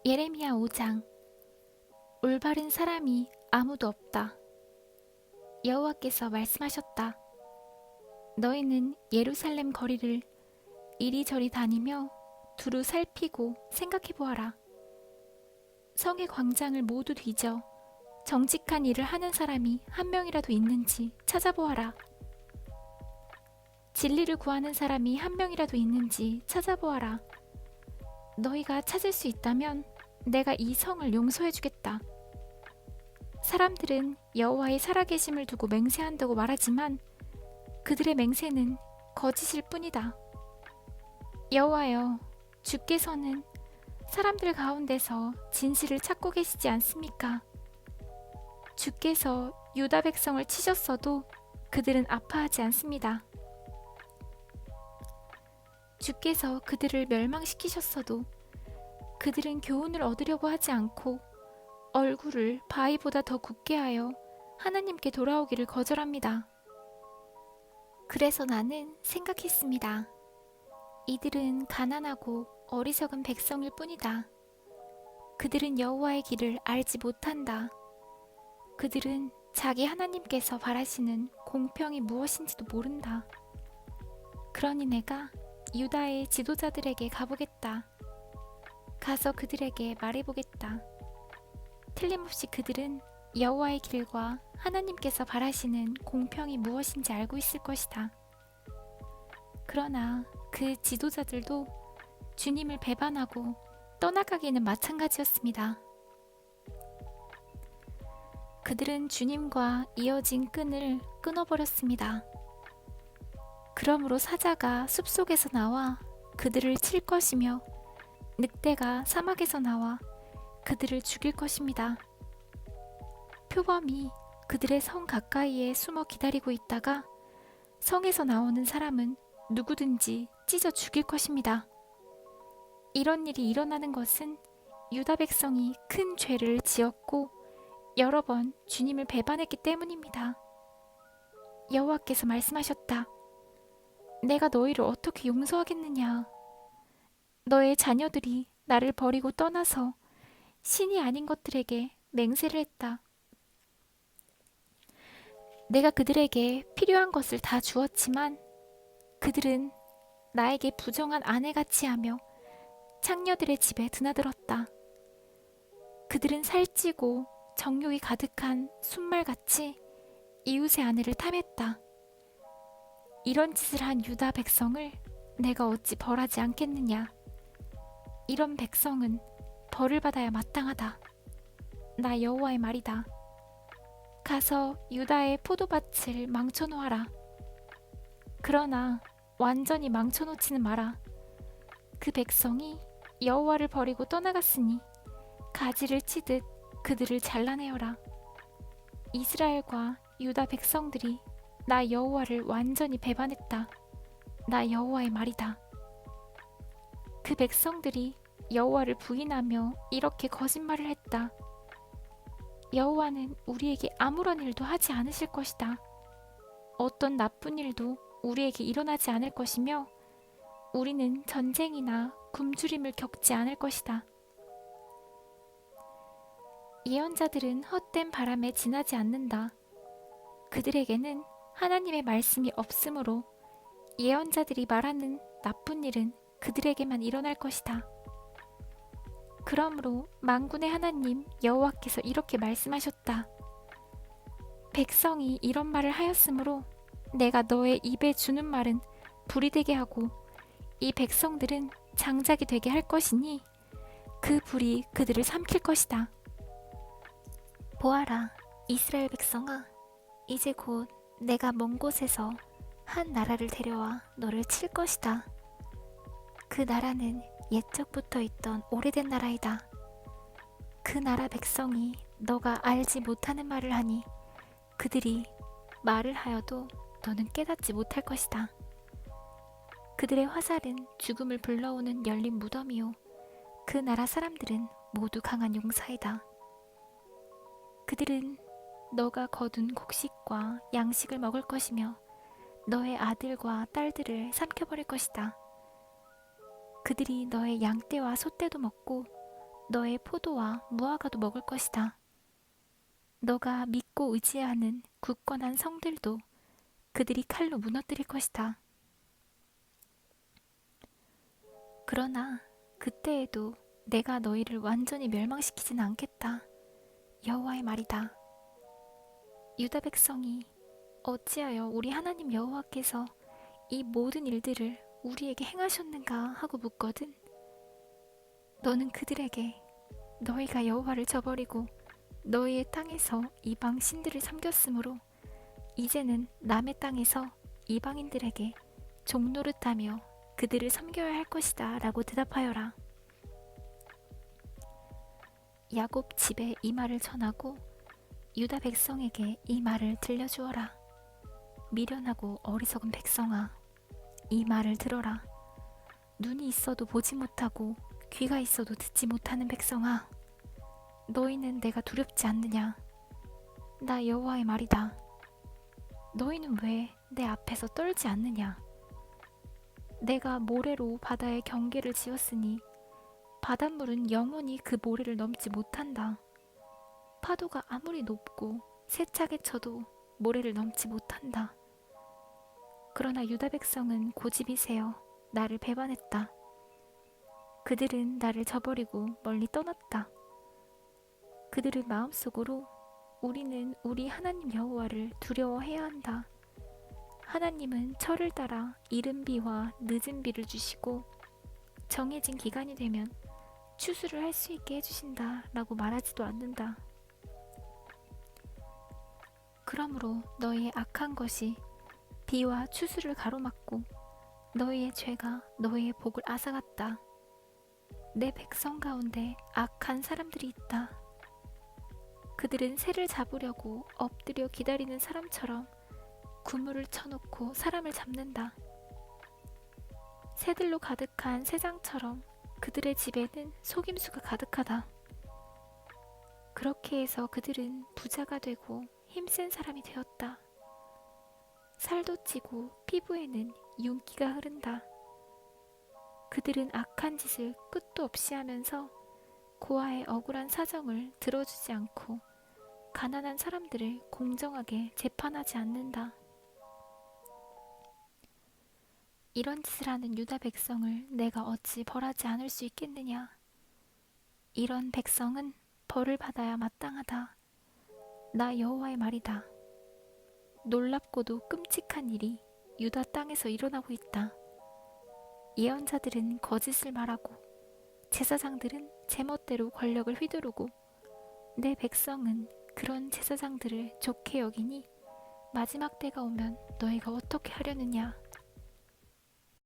예레미야 5장. 올바른 사람이 아무도 없다. 여호와께서 말씀하셨다. 너희는 예루살렘 거리를 이리저리 다니며 두루 살피고 생각해보아라. 성의 광장을 모두 뒤져 정직한 일을 하는 사람이 한 명이라도 있는지 찾아보아라. 진리를 구하는 사람이 한 명이라도 있는지 찾아보아라. 너희가 찾을 수 있다면 내가 이 성을 용서해주겠다. 사람들은 여호와의 살아계심을 두고 맹세한다고 말하지만 그들의 맹세는 거짓일 뿐이다. 여호와여, 주께서는 사람들 가운데서 진실을 찾고 계시지 않습니까? 주께서 유다 백성을 치셨어도 그들은 아파하지 않습니다. 주께서 그들을 멸망시키셨어도 그들은 교훈을 얻으려고 하지 않고 얼굴을 바위보다 더 굳게 하여 하나님께 돌아오기를 거절합니다. 그래서 나는 생각했습니다. 이들은 가난하고 어리석은 백성일 뿐이다. 그들은 여호와의 길을 알지 못한다. 그들은 자기 하나님께서 바라시는 공평이 무엇인지도 모른다. 그러니 내가 유다의 지도자들에게 가보겠다. 가서 그들에게 말해보겠다. 틀림없이 그들은 여호와의 길과 하나님께서 바라시는 공평이 무엇인지 알고 있을 것이다. 그러나 그 지도자들도 주님을 배반하고 떠나가기는 마찬가지였습니다. 그들은 주님과 이어진 끈을 끊어버렸습니다. 그러므로 사자가 숲속에서 나와 그들을 칠 것이며 늑대가 사막에서 나와 그들을 죽일 것입니다. 표범이 그들의 성 가까이에 숨어 기다리고 있다가 성에서 나오는 사람은 누구든지 찢어 죽일 것입니다. 이런 일이 일어나는 것은 유다 백성이 큰 죄를 지었고 여러 번 주님을 배반했기 때문입니다. 여호와께서 말씀하셨다. 내가 너희를 어떻게 용서하겠느냐? 너의 자녀들이 나를 버리고 떠나서 신이 아닌 것들에게 맹세를 했다. 내가 그들에게 필요한 것을 다 주었지만 그들은 나에게 부정한 아내같이 하며 창녀들의 집에 드나들었다. 그들은 살찌고 정욕이 가득한 순말같이 이웃의 아내를 탐했다. 이런 짓을 한 유다 백성을 내가 어찌 벌하지 않겠느냐? 이런 백성은 벌을 받아야 마땅하다. 나 여호와의 말이다. 가서 유다의 포도밭을 망쳐놓아라. 그러나 완전히 망쳐놓지는 마라. 그 백성이 여호와를 버리고 떠나갔으니 가지를 치듯 그들을 잘라내어라. 이스라엘과 유다 백성들이 나 여호와를 완전히 배반했다. 나 여호와의 말이다. 그 백성들이 여호와를 부인하며 이렇게 거짓말을 했다. 여호와는 우리에게 아무런 일도 하지 않으실 것이다. 어떤 나쁜 일도 우리에게 일어나지 않을 것이며 우리는 전쟁이나 굶주림을 겪지 않을 것이다. 예언자들은 헛된 바람에 지나지 않는다. 그들에게는 하나님의 말씀이 없으므로 예언자들이 말하는 나쁜 일은 그들에게만 일어날 것이다. 그러므로 만군의 하나님 여호와께서 이렇게 말씀하셨다. 백성이 이런 말을 하였으므로 내가 너의 입에 주는 말은 불이 되게 하고 이 백성들은 장작이 되게 할 것이니 그 불이 그들을 삼킬 것이다. 보아라, 이스라엘 백성아, 이제 곧 내가 먼 곳에서 한 나라를 데려와 너를 칠 것이다. 그 나라는 옛적부터 있던 오래된 나라이다. 그 나라 백성이 너가 알지 못하는 말을 하니 그들이 말을 하여도 너는 깨닫지 못할 것이다. 그들의 화살은 죽음을 불러오는 열린 무덤이요 그 나라 사람들은 모두 강한 용사이다. 그들은 너가 거둔 곡식과 양식을 먹을 것이며 너의 아들과 딸들을 삼켜버릴 것이다. 그들이 너의 양떼와 소떼도 먹고 너의 포도와 무화과도 먹을 것이다. 너가 믿고 의지하는 굳건한 성들도 그들이 칼로 무너뜨릴 것이다. 그러나 그때에도 내가 너희를 완전히 멸망시키진 않겠다. 여호와의 말이다. 유다 백성이 어찌하여 우리 하나님 여호와께서 이 모든 일들을 우리에게 행하셨는가 하고 묻거든. 너는 그들에게 너희가 여호와를 저버리고 너희의 땅에서 이방 신들을 섬겼으므로 이제는 남의 땅에서 이방인들에게 종노릇하며 그들을 섬겨야 할 것이다 라고 대답하여라. 야곱 집에 이 말을 전하고 유다 백성에게 이 말을 들려주어라. 미련하고 어리석은 백성아, 이 말을 들어라. 눈이 있어도 보지 못하고 귀가 있어도 듣지 못하는 백성아, 너희는 내가 두렵지 않느냐? 나 여호와의 말이다. 너희는 왜 내 앞에서 떨지 않느냐? 내가 모래로 바다에 경계를 지었으니 바닷물은 영원히 그 모래를 넘지 못한다. 파도가 아무리 높고 세차게 쳐도 모래를 넘지 못한다. 그러나 유다 백성은 고집이 세어 나를 배반했다. 그들은 나를 저버리고 멀리 떠났다. 그들은 마음속으로 우리는 우리 하나님 여호와를 두려워해야 한다. 하나님은 철을 따라 이른 비와 늦은 비를 주시고 정해진 기간이 되면 추수를 할 수 있게 해주신다 라고 말하지도 않는다. 그러므로 너희의 악한 것이 비와 추수를 가로막고 너희의 죄가 너희의 복을 앗아갔다. 내 백성 가운데 악한 사람들이 있다. 그들은 새를 잡으려고 엎드려 기다리는 사람처럼 그물을 쳐놓고 사람을 잡는다. 새들로 가득한 새장처럼 그들의 집에는 속임수가 가득하다. 그렇게 해서 그들은 부자가 되고 힘센 사람이 되었다. 살도 찌고 피부에는 윤기가 흐른다. 그들은 악한 짓을 끝도 없이 하면서 고아의 억울한 사정을 들어주지 않고 가난한 사람들을 공정하게 재판하지 않는다. 이런 짓을 하는 유다 백성을 내가 어찌 벌하지 않을 수 있겠느냐? 이런 백성은 벌을 받아야 마땅하다. 나 여호와의 말이다. 놀랍고도 끔찍한 일이 유다 땅에서 일어나고 있다. 예언자들은 거짓을 말하고 제사장들은 제멋대로 권력을 휘두르고 내 백성은 그런 제사장들을 좋게 여기니 마지막 때가 오면 너희가 어떻게 하려느냐?